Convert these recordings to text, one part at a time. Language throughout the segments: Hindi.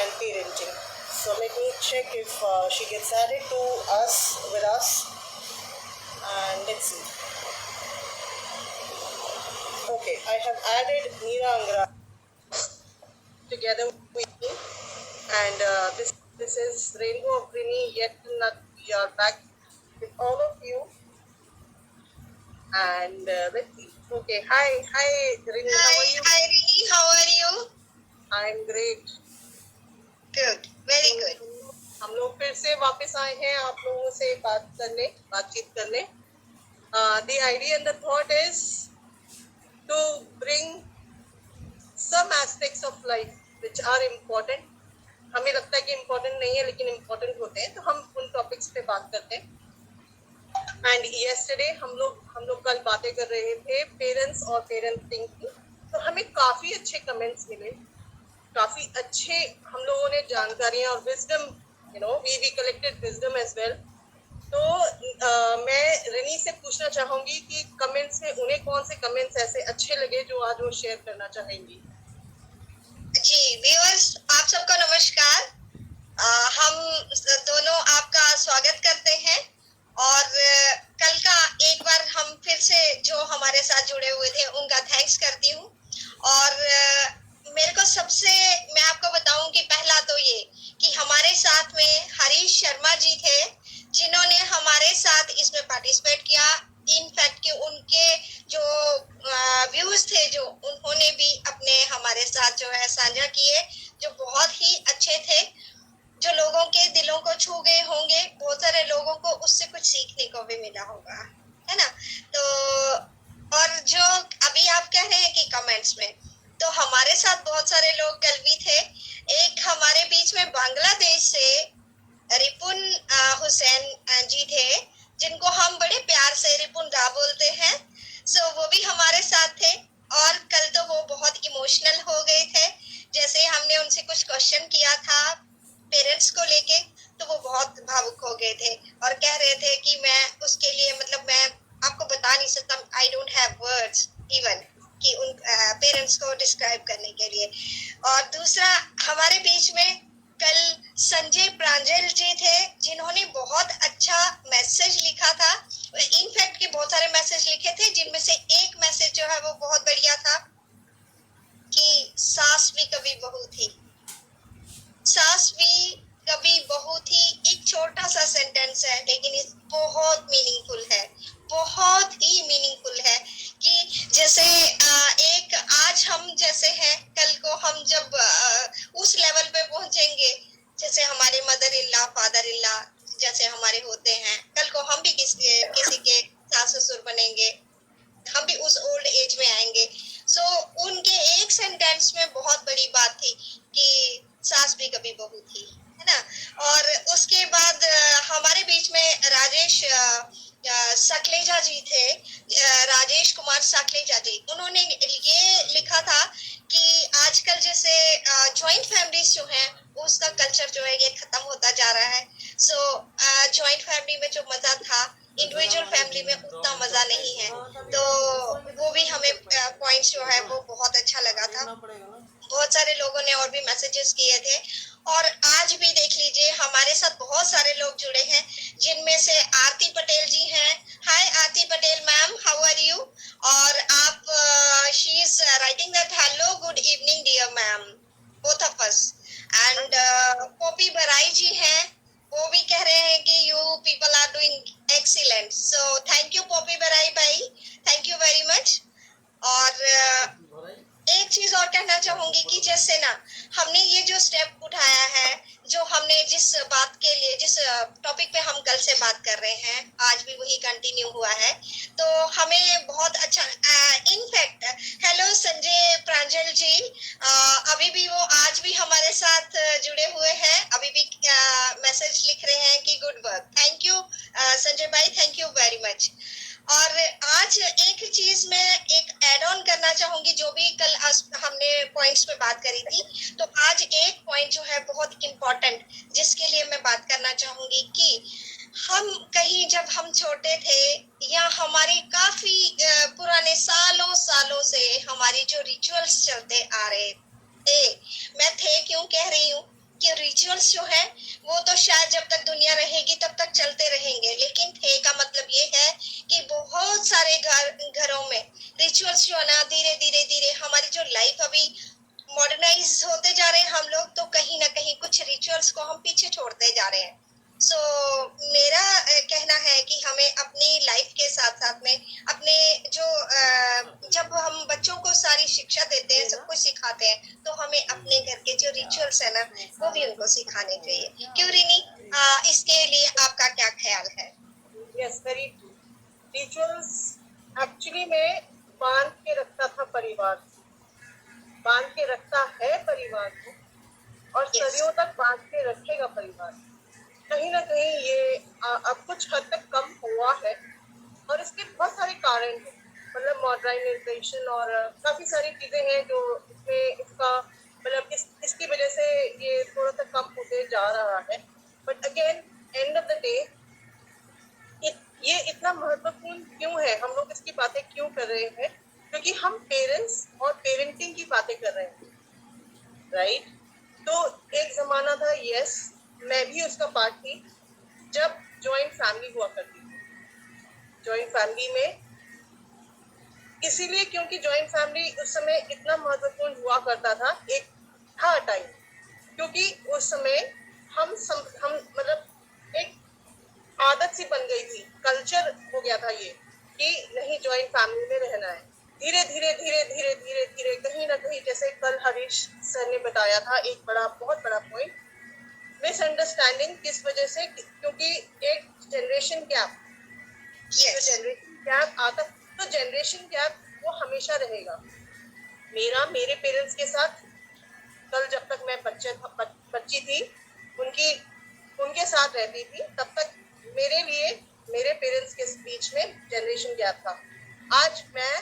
and parenting. So let me check if she gets added to us with us, and let's see. Okay, I have added Meera Angra together with me, and this is Rainbow of Rini. Yet not we are back with all of you, and let's see. Okay, hi Rini, how are you? Hi Rini, how are you? I'm great. Good, very good. हम लोग फिर से वापस आए हैं आप लोगों से बातचीत करने. The idea and the thought is to bring some aspects of life which are important. हमें लगता है कि important नहीं है लेकिन important होते हैं, तो हम उन टॉपिक्स पे बात करते हैं. एंड yesterday हम लोग कल बातें कर रहे थे पेरेंट्स और पेरेंटिंग की, तो हमें काफी अच्छे कमेंट्स मिले, काफी अच्छे हम लोगों ने जानकारियां और wisdom, we collected wisdom as well. तो मैं रिनी से पूछना चाहूंगी कि कमेंट्स में उन्हें कौन से कमेंट्स ऐसे अच्छे लगे जो आज वो शेयर करना चाहेंगी. जी व्यूअर्स, आप सबको नमस्कार. हम दोनों आपका स्वागत करते हैं और कल का एक बार हम फिर से जो हमारे साथ जुड़े हुए थे उनका थैंक्स करती हूँ. और मेरे को सबसे मैं आपको बताऊं कि पहला तो ये कि हमारे साथ में हरीश शर्मा जी थे जिन्होंने हमारे साथ इसमें पार्टिसिपेट किया. इनफैक्ट कि उनके जो व्यूज थे जो उन्होंने भी अपने हमारे साथ जो है साझा किए, जो बहुत ही अच्छे थे, जो लोगों के दिलों को छू गए होंगे. बहुत सारे लोगों को उससे कुछ सीखने को भी मिला होगा, है ना. तो और जो अभी आप कह रहे हैं कि कमेंट्स में, तो हमारे साथ बहुत सारे लोग कल भी थे. एक हमारे बीच में बांग्लादेश से रिपुन हुसैन जी थे जिनको हम बड़े प्यार से रिपुन दा बोलते हैं. सो वो भी हमारे साथ थे और कल तो वो बहुत इमोशनल हो गए थे. जैसे हमने उनसे कुछ क्वेश्चन किया था पेरेंट्स को लेके, तो वो बहुत भावुक हो गए थे और कह रहे थे कि मैं उसके लिए मतलब मैं आपको बता नहीं सकता, I don't have words even कि उन पेरेंट्स को डिस्क्राइब करने के लिए. और दूसरा हमारे बीच में कल संजय प्रांजल जी थे जिन्होंने बहुत अच्छा मैसेज लिखा था. इनफैक्ट कि बहुत सारे मैसेज लिखे थे जिनमें से एक मैसेज जो है वो बहुत बढ़िया था कि सास भी कभी बहू थी. सास भी कभी बहू थी एक छोटा सा सेंटेंस है लेकिन इस बहुत मीनिंगफुल है, बहुत ही मीनिंगफुल है. कि जैसे एक आज हम जैसे हैं, कल को हम जब उस लेवल पे पहुंचेंगे जैसे हमारे मदर इल्ला फादर इल्ला जैसे हमारे होते हैं, कल को हम भी किसी के सास ससुर बनेंगे, हम भी उस ओल्ड एज में आएंगे. सो उनके एक सेंटेंस में बहुत बड़ी बात थी कि सास भी कभी बहू थी, है ना. और उसके बाद हमारे बीच में राजेश सकलेजा जी थे, राजेश कुमार सकलेजा जी. उन्होंने ये लिखा था कि आजकल जैसे जॉइंट फैमिलीज जो हैं उसका कल्चर जो है ये खत्म होता जा रहा है. सो जॉइंट फैमिली में जो मजा था इंडिविजुअल फैमिली में उतना मजा नहीं है. तो वो भी हमें पॉइंट्स जो है वो बहुत अच्छा लगा था. बहुत सारे लोगों ने और भी मैसेजेस किए थे और आज भी देख लीजिए हमारे साथ बहुत सारे लोग जुड़े हैं जिनमें से आरती पटेल जी हैं. Hi Aarti Patel ma'am, how are you. और आप she is writing that hello good evening dear ma'am both of us. And Popy Barai ji हैं, वो भी कह रहे हैं कि you people are doing excellent. So thank you Popy Barai भाई, थैंक यू वेरी मच. और एक चीज और कहना चाहूंगी कि जैसे ना हमने ये जो स्टेप उठाया है, जो हमने जिस बात के लिए जिस टॉपिक पे हम कल से बात कर रहे हैं आज भी वही कंटिन्यू हुआ है, तो हमें बहुत अच्छा. इनफैक्ट हेलो संजय प्रांजल जी, अभी भी वो आज भी हमारे साथ जुड़े हुए हैं, अभी भी मैसेज लिख रहे हैं कि good work. Thank you Sanjay भाई, थैंक यू वेरी मच. और आज एक चीज मैं एक एड ऑन करना चाहूंगी, जो भी कल हमने पॉइंट्स पे बात करी थी, तो आज एक पॉइंट जो है बहुत इम्पोर्टेंट जिसके लिए मैं बात करना चाहूंगी कि हम कहीं जब हम छोटे थे या हमारी काफी पुराने सालों सालों से हमारी जो रिचुअल्स चलते आ रहे थे, मैं थे क्यों कह रही हूँ कि रिचुअल्स जो है वो तो शायद जब तक दुनिया रहेगी तब तक चलते रहेंगे, लेकिन थे का मतलब ये है कि बहुत सारे घरों में रिचुअल्स जो है ना, धीरे धीरे धीरे हमारी जो लाइफ अभी मॉडर्नाइज होते जा रहे हैं हम लोग, तो कहीं ना कहीं कुछ रिचुअल्स को हम पीछे छोड़ते जा रहे हैं। सो मेरा कहना है कि हमें अपनी लाइफ के साथ साथ में अपने जो जब हम बच्चों को सारी शिक्षा देते हैं, सब कुछ सिखाते हैं, तो हमें अपने घर के जो रिचुअल्स है ना वो भी उनको सिखाने चाहिए। क्यों रिनी, इसके लिए आपका क्या ख्याल है? Yes, very true. Rituals actually में बांध के रखता था परिवार, बांध के रखता है परिवार को, और Yes. सदियों तक बांध के रखेगा परिवार। कहीं ना कहीं ये अब कुछ हद तक कम हुआ है, और इसके बहुत सारे कारण हैं। मतलब मॉडर्नाइजेशन और काफी सारी चीजें हैं जो इसमें इसका मतलब इसकी वजह से ये थोड़ा सा कम होते जा रहा है। But again end of the day ये इतना महत्वपूर्ण क्यों है, हम लोग इसकी बातें क्यों कर रहे हैं? क्योंकि हम पेरेंट्स और पेरेंटिंग की बातें कर रहे हैं, राइट? तो एक जमाना था, यस मैं भी उसका पार्ट थी, जब जॉइंट फैमिली हुआ करती थी। जॉइंट फैमिली में इसीलिए क्योंकि जॉइंट फैमिली उस समय इतना महत्वपूर्ण हुआ करता था, एक था टाइम, क्योंकि उस समय हम मतलब एक आदत सी बन गई थी, कल्चर हो गया था ये कि नहीं जॉइंट फैमिली में रहना है। धीरे धीरे धीरे धीरे धीरे धीरे कहीं ना कहीं, जैसे कल हरीश सर ने बताया था, एक बहुत बड़ा पॉइंट, मिसअंडरस्टैंडिंग किस वजह से? क्योंकि एक जनरेशन गैप, जनरेशन गैप आता, तो जनरेशन गैप वो हमेशा रहेगा। मेरे पेरेंट्स के साथ कल जब तक मैं बच्ची थी, उनके साथ रहती थी, तब तक मेरे लिए मेरे पेरेंट्स के बीच में जनरेशन गैप था। आज मैं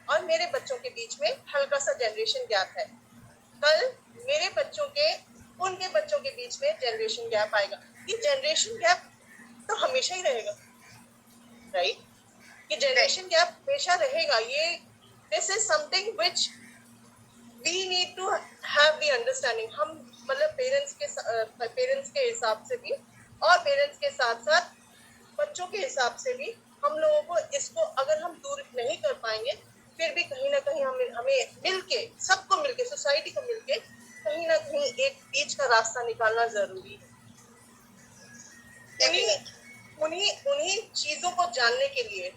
और मेरे बच्चों के बीच में हल्का सा जनरेशन गैप है। कल मेरे बच्चों के उनके बच्चों के बीच में जनरेशन गैप आएगा। ये जनरेशन गैप तो हमेशा ही रहेगा, राइट? ये जनरेशन गैप हमेशा रहेगा। ये this is something which we need to have the understanding. हम मतलब पेरेंट्स के हिसाब से भी, और पेरेंट्स के साथ साथ बच्चों के हिसाब से भी, हम लोगों को इसको अगर हम दूर नहीं कर पाएंगे, फिर भी कहीं ना कहीं हमें मिलके, सबको मिलके, सोसाइटी को मिलके कहीं ना कहीं एक बीच का रास्ता निकालना जरूरी है। उन्हीं चीजों को जानने के लिए,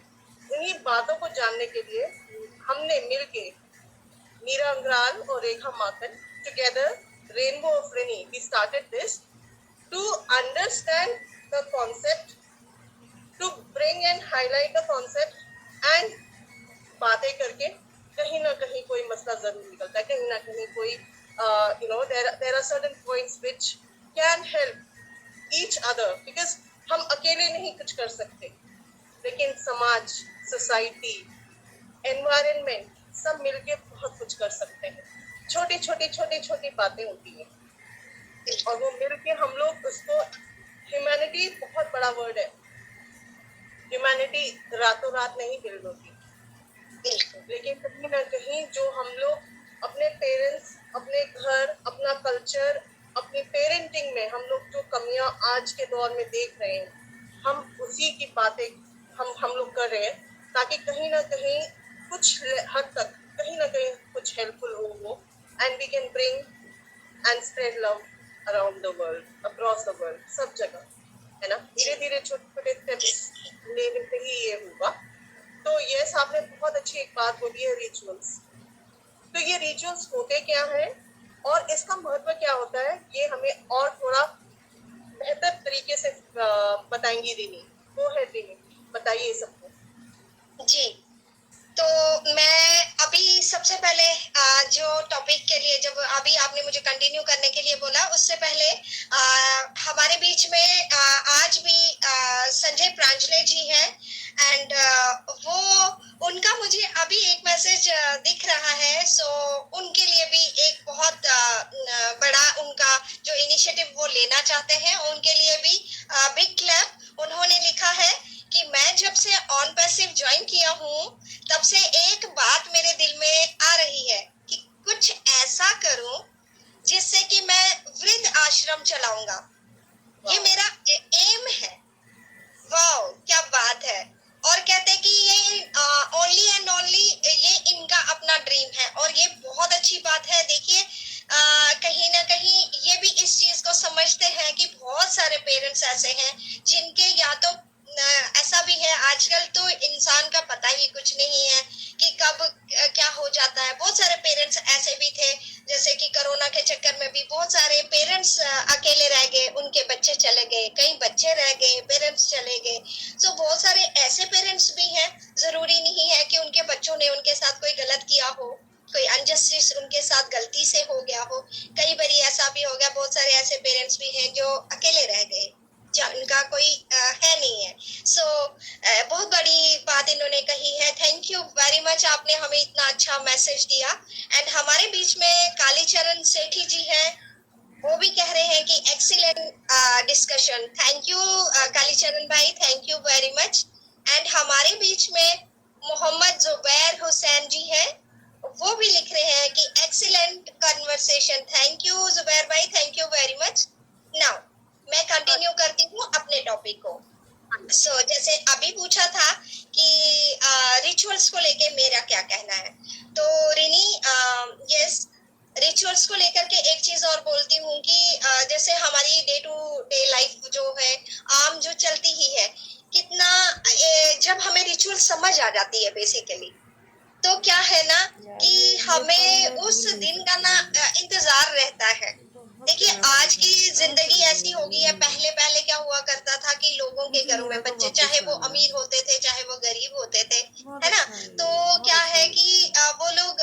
उन्हीं बातों को जानने के लिए हमने मिलके, मीरा अंग्राल और Rekha Makan, together rainbow of rainy, we started this to understand the concept, to bring and highlight the concept, and बातें करके कहीं ना कहीं कोई मसला जरूर निकलता है। कहीं ना कहीं कोई there are certain points which can help each other, because हम अकेले नहीं कुछ कर सकते, लेकिन समाज, सोसाइटी, एनवायरनमेंट सब मिलके बहुत कुछ कर सकते हैं। छोटी छोटी बातें होती हैं, और वो मिलके हम लोग उसको, ह्यूमैनिटी बहुत बड़ा वर्ड है, ह्यूमैनिटी रातों रात नहीं बिल्ड होती, लेकिन कहीं ना कहीं जो हम लोग अपने पेरेंट्स, अपने घर, अपना कल्चर, अपनी पेरेंटिंग में हम लोग जो कमियां आज के दौर में देख रहे हैं, हम उसी की बातें हम लोग कर रहे हैं, ताकि कहीं ना कहीं कुछ हद तक कहीं ना कहीं कुछ हेल्पफुल हो वो, and we can bring and spread love around the world, across the world, सब जगह, है ना? धीरे धीरे छोटे स्टेप्स लेने से ही ये होगा। तो यस, आपने बहुत अच्छी एक बात बोली है, रिचुअल्स। तो ये रिचुअल्स होते क्या है और इसका महत्व क्या होता है, ये हमें और थोड़ा बेहतर तरीके से बताएंगी रिनी। वो है रिनी, बताइए सबको। जी, तो मैं अभी सबसे पहले जो टॉपिक के लिए, जब अभी आपने मुझे कंटिन्यू करने के लिए बोला, उससे पहले हमारे बीच में आज भी संजय प्रांजले जी हैं, एंड वो उनका मुझे अभी एक मैसेज दिख रहा है। सो उनके लिए भी एक बहुत बड़ा उनका जो इनिशिएटिव वो लेना चाहते हैं, उनके लिए भी बिग क्लैप। उन्होंने लिखा है कि मैं जब से ऑन पैसिव ज्वाइन किया हूँ, तब से एक बात मेरे दिल में आ रही है कि कुछ ऐसा करूं जिससे कि मैं वृद्ध आश्रम चलाऊंगा। ये मेरा एम है। वाओ, क्या बात है। और कहते हैं कि ये ओनली एंड ओनली ये इनका अपना ड्रीम है, और ये बहुत अच्छी बात है। देखिए कहीं ना कहीं ये भी इस चीज को समझते हैं कि बहुत सारे पेरेंट्स ऐसे हैं जिनके या तो ऐसा भी है, आजकल तो इंसान का पता ही कुछ नहीं है कि कब क्या हो जाता है। बहुत सारे पेरेंट्स ऐसे भी थे, जैसे कि कोरोना के चक्कर में भी बहुत सारे पेरेंट्स अकेले रह गए, उनके बच्चे चले गए, कई बच्चे रह गए, पेरेंट्स चले गए। सो बहुत सारे ऐसे पेरेंट्स भी हैं। जरूरी नहीं है कि उनके बच्चों ने उनके साथ कोई गलत किया हो, कोई अनजस्टिस उनके साथ गलती से हो गया हो। कई बार ऐसा भी हो गया, बहुत सारे ऐसे पेरेंट्स भी हैं जो अकेले रह गए, उनका कोई है नहीं है। सो बहुत बड़ी बात इन्होंने कही है। थैंक यू वेरी मच, आपने हमें इतना अच्छा मैसेज दिया। एंड हमारे बीच में कालीचरण सेठी जी है, वो भी कह रहे हैं कि excellent discussion. Thank you Kalicharan भाई, thank you very much. And हमारे बीच में मोहम्मद जुबैर हुसैन जी है, वो भी लिख रहे हैं कि excellent conversation. Thank you Zubair भाई, thank you very much. Now मैं कंटिन्यू करती हूँ अपने टॉपिक को। जैसे अभी पूछा था कि रिचुअल्स को लेके मेरा क्या कहना है, तो रिनी यस, रिचुअल्स को लेकर के एक चीज और बोलती हूँ कि जैसे हमारी डे टू डे लाइफ जो है आम जो चलती ही है, कितना जब हमें रिचुअल समझ आ जाती है बेसिकली, तो क्या है ना कि हमें उस दिन का ना इंतजार रहता है। देखिए आज की जिंदगी ऐसी हो गई है, पहले पहले क्या हुआ करता था कि लोगों के घरों में बच्चे, चाहे वो अमीर होते थे चाहे वो गरीब होते थे, है ना, तो क्या है कि वो लोग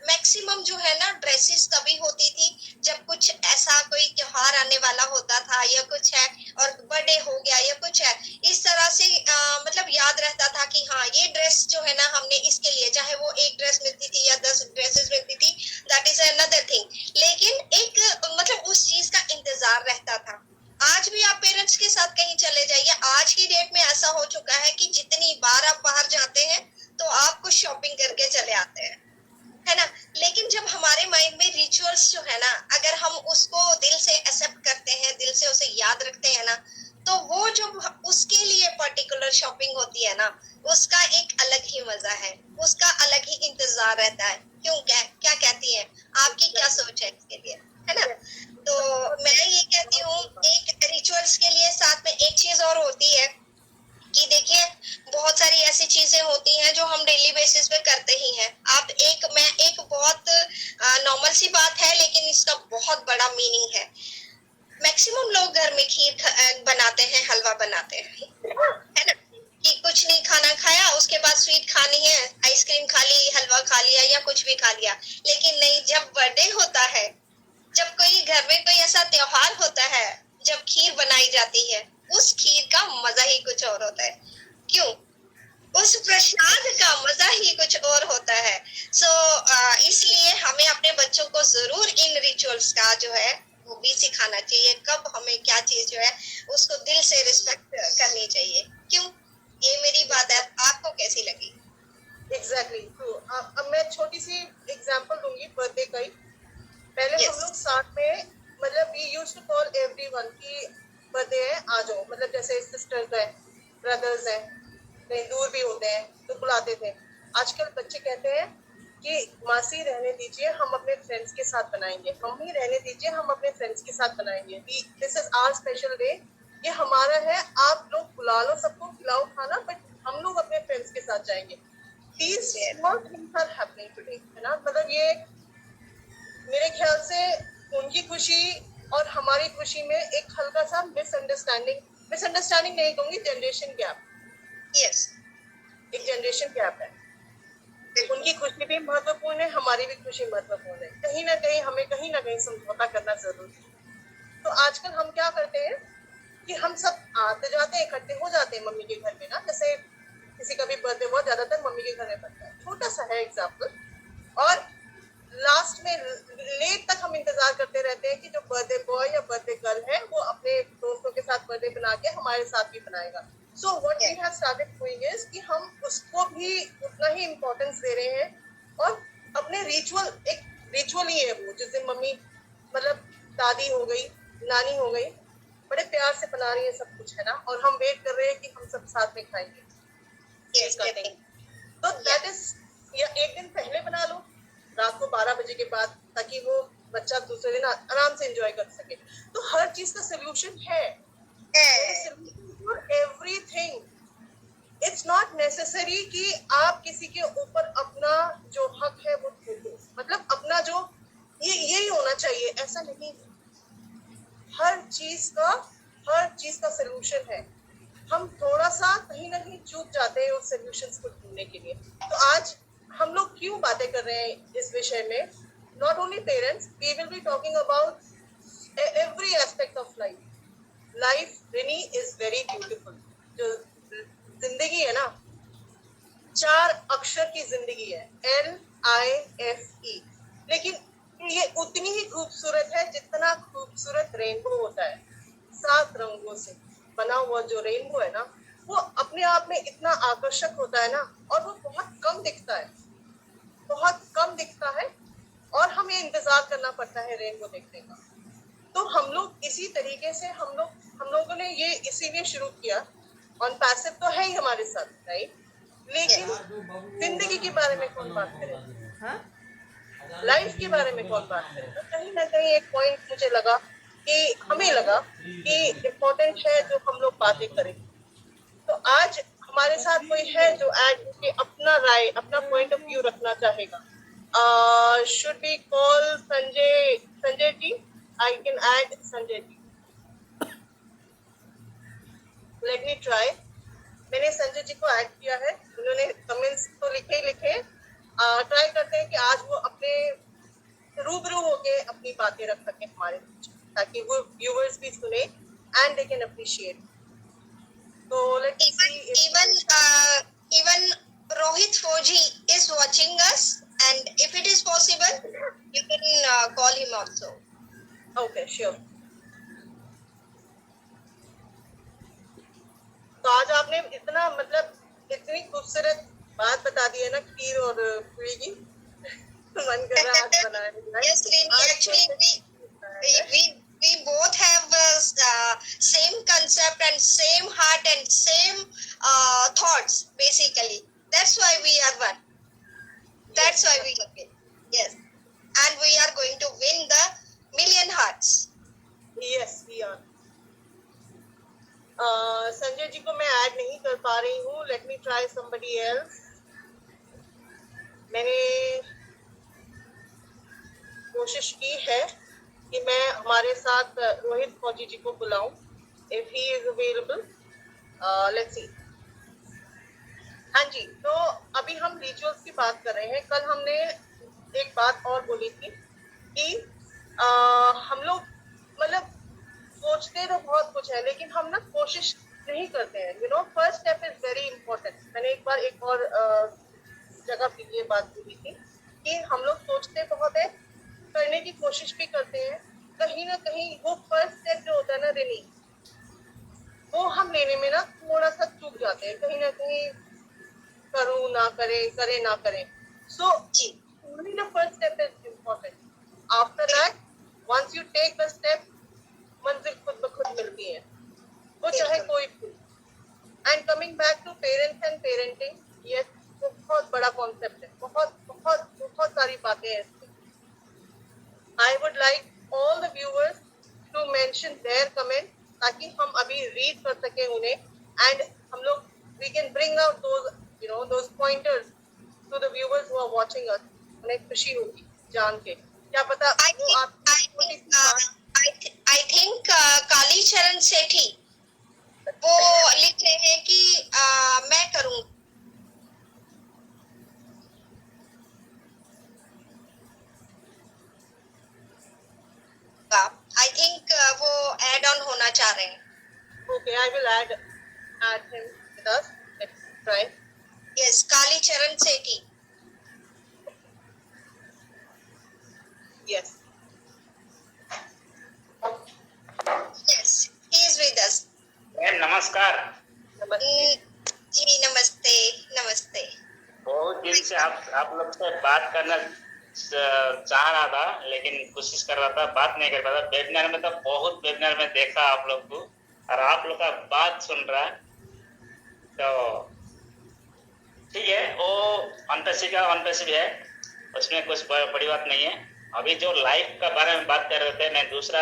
मैक्सिमम जो है ना ड्रेसेस तभी होती थी जब कुछ ऐसा कोई त्योहार आने वाला होता था या कुछ है, और बर्थडे हो गया या कुछ है, इस तरह से मतलब याद रहता था कि हाँ ये ड्रेस जो है ना हमने इसके लिए, चाहे वो एक ड्रेस मिलती थी या 10 ड्रेसेस मिलती थी, दैट इज अनदर थिंग। लेकिन एक मतलब उस चीज का इंतजार रहता था। आज भी आप पेरेंट्स के साथ कहीं चले जाइए, आज की डेट में ऐसा हो चुका है कि जितनी बार आप बाहर जाते हैं तो आप कुछ शॉपिंग करके चले आते हैं, है ना। लेकिन जब हमारे माइंड में रिचुअल्स जो है ना, अगर हम उसको दिल से एक्सेप्ट करते हैं, दिल से उसे याद रखते हैं ना, तो वो जो उसके लिए पर्टिकुलर शॉपिंग होती है ना, उसका एक अलग ही मजा है, उसका अलग ही इंतजार रहता है। क्यों, क्या क्या कहती है, आपकी क्या सोच है इसके लिए, है ना। तो मैं ये कहती हूँ एक रिचुअल्स के लिए साथ में एक चीज और होती है कि देखिए बहुत सारी ऐसी चीजें होती हैं जो हम डेली बेसिस पे करते ही हैं। आप एक बहुत नॉर्मल सी बात है लेकिन इसका बहुत बड़ा मीनिंग है। मैक्सिमम लोग घर में खीर बनाते हैं, हलवा बनाते हैं, है ना, कि कुछ नहीं खाना खाया, उसके बाद स्वीट खानी है, आइसक्रीम खा ली, हलवा खा लिया या कुछ भी खा लिया। लेकिन नहीं, जब बर्थडे होता है, जब कोई घर में कोई ऐसा त्योहार होता है, जब खीर बनाई जाती है, उस खीर का मजा ही कुछ और होता है। क्यों, उस प्रसाद का मजा ही कुछ और होता है। इसलिए हमें अपने बच्चों को जरूर इन रिचुअल्स का जो है वो भी सिखाना चाहिए, कब हमें क्या चीज जो है उसको दिल से रिस्पेक्ट करनी चाहिए। क्यों, ये मेरी बात है, आपको कैसी लगी? एग्जैक्टली तो अब मैं छोटी सी एग्जांपल दूंगी बर्थडे का ही। पहले हम लोग साथ में, मतलब we used to call everyone की बर्थडे है आ जाओ, मतलब जैसे सिस्टर्स है, ब्रदर्स है, कहीं दूर भी होते हैं तो बुलाते थे। आजकल बच्चे कहते हैं कि मासी रहने दीजिए, हम अपने फ्रेंड्स के साथ बनाएंगे, मम्मी रहने दीजिए, हम अपने फ्रेंड्स के साथ बनाएंगे, this is our special day, ये हमारा है, आप लोग बुला लो, सबको खिलाओ खाना, बट हम लोग अपने फ्रेंड्स के साथ जाएंगे। These small things are happening today, है ना। मतलब ये मेरे ख्याल से उनकी खुशी और हमारी खुशी में एक हल्का सा मिसअंडरस्टैंडिंग नहीं कहूंगी, जनरेशन गैप, यस, एक जनरेशन गैप है। उनकी खुशी भी महत्वपूर्ण है, हमारी भी खुशी महत्वपूर्ण है, कहीं ना कहीं समझौता करना जरूरी है। तो आजकल हम क्या करते हैं कि हम सब आते जाते हैं, इकट्ठे हो जाते हैं मम्मी के घर में ना, जैसे किसी का भी बर्थडे हुआ, ज्यादातर मम्मी के घर में बनता है, छोटा सा है एग्जाम्पल, और लास्ट में लेट तक हम इंतजार करते रहते हैं कि जो बर्थडे बॉय या बर्थडे गर्ल है वो अपने दोस्तों के साथ बर्थडे बना के हमारे साथ भी बनाएगा। So what we have started doing is कि हम उसको भी उतना ही इम्पोर्टेंस दे रहे हैं, और अपने रिचुअल, एक रिचुअल ही है वो, जिस दिन मम्मी मतलब दादी हो गई, नानी हो गई, बड़े प्यार से बना रही है सब कुछ, है ना, और हम वेट कर रहे हैं कि हम सब साथ में खाएंगे, Yes, काटेंगे। definitely. तो दैट इज, या एक दिन पहले बना लो, रात को 12 बजे के बाद, ताकि वो बच्चा दूसरे दिन आराम से एंजॉय कर सके। तो हर चीज का सोल्यूशन है, for everything. It's not necessary कि आप किसी के ऊपर अपना जो हक है वो थोपो, मतलब अपना जो ये यही होना चाहिए, ऐसा नहीं। हर चीज का सोल्यूशन है। हम थोड़ा सा कहीं ना कहीं चूक जाते हैं उस सोल्यूशंस को ढूंढने के लिए। तो आज हम लोग क्यों बातें कर रहे हैं इस विषय में? Not only parents, we will be talking about every aspect of life. Life Rini is very beautiful. जो जिंदगी है ना, 4 अक्षर की जिंदगी है, LIFE, लेकिन ये उतनी ही खूबसूरत है जितना खूबसूरत रेनबो होता है। 7 रंगों से बना हुआ जो रेनबो है ना, वो अपने आप में इतना आकर्षक होता है ना, और वो बहुत कम दिखता है, बहुत कम दिखता है, और हमें इंतजार करना पड़ता है रेनबो देखने का। तो हम लोग इसी तरीके से हम लोगों ने ये इसीलिए शुरू किया। ऑन पैसिव तो है ही हमारे साथ, राइट, लेकिन जिंदगी के बारे में कौन बात करे, हाँ, लाइफ के बारे में कौन बात करे? तो कहीं ना कहीं एक पॉइंट मुझे लगा कि हमें लगा कि इम्पोर्टेंट है जो हम लोग बातें करें। तो आज हमारे साथ कोई है जो ऐड के अपना राय, अपना पॉइंट ऑफ व्यू रखना चाहेगा? Should be call Sanjay ji? I can add Sanjay ji, let me try. मैंने संजय जी को ऐड किया है, उन्होंने कमेंट्स तो लिखे ही लिखे। ट्राई करते हैं कि आज वो अपने रूबरू होके अपनी बातें रख सके हमारे बीच, ताकि वो व्यूअर्स भी सुने एंड दे कैन अप्रिशिएट। तो let's see Even Rohit Fauji is watching us, and if it is possible, you can call him also. Okay, sure. तो आज आपने इतना, मतलब इतनी खूबसूरत बात बता दी है ना, खीर और पूरी की, मन कर रहा है आज बनाने। Yes, Rini, actually we both have same concept and same heart and same thoughts basically. That's why we are one. That's why we love it. Yes, and we are going to win the million hearts. Yes, we are. Sanjay ji को मैं ऐड नहीं कर पा रही हूँ, let me try somebody else. मैंने कोशिश की है कि मैं हमारे साथ रोहित फौजी जी को बुलाऊं, if he is available. Let's see. हाँ जी, तो अभी हम रिचुअल्स की बात कर रहे हैं। कल हमने एक बात और बोली थी कि हम लोग, मतलब सोचते तो बहुत कुछ है, लेकिन हम ना कोशिश नहीं करते हैं। You know, first step is very important. मैंने एक बार एक और जगह पे ये बात बोली थी कि हम लोग सोचते बहुत है, करने की कोशिश भी करते हैं, कहीं ना कहीं वो फर्स्ट स्टेप जो होता है ना रिनी, वो हम लेने में ना थोड़ा सा चूक जाते हैं, कहीं ना कहीं करूँ ना करे, करे ना करे। सो only the first step is important. After that, once you take the step, मंजिल खुद ब खुद मिलती है, वो चाहे कोई भी। And coming back to parents and parenting, ये बहुत बड़ा कॉन्सेप्ट है, बहुत बहुत बहुत सारी बातें हैं इसमें। I would like all the viewers to mention their comment, ताकि हम अभी रीड कर सकें उन्हें, एंड हम लोग we can bring out those, you know, those pointers to the viewers who are watching us. उन्हें खुशी होगी जान के, क्या पता वो आप I think काली चरण सेठी वो लिख रहे हैं कि मैं करूं। I think वो add on होना चाह रहे हैं। Okay, I will add him with us. Let's try. Yes, काली चरण सेठी. Yes. Yes, he is with us. Ma'am नमस्कार। नमस्ते। जी नमस्ते, नमस्ते। बहुत दिन से आप लोग से बात करना चाह रहा था, लेकिन कोशिश कर रहा था, बात नहीं कर पाता। वेबिनार में तो बहुत वेबिनार में देखा आप लोग को, और आप लोग का बात सुन रहा, तो ठीक है, वो फंटेसी का फंटेसी है, उसमें कुछ बड़ी बात नहीं है। अभी जो लाइफ का बारे में बात कर रहे थे, मैं दूसरा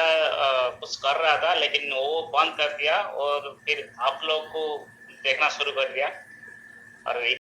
कुछ कर रहा था, लेकिन वो बंद कर दिया और फिर आप लोग को देखना शुरू कर दिया। और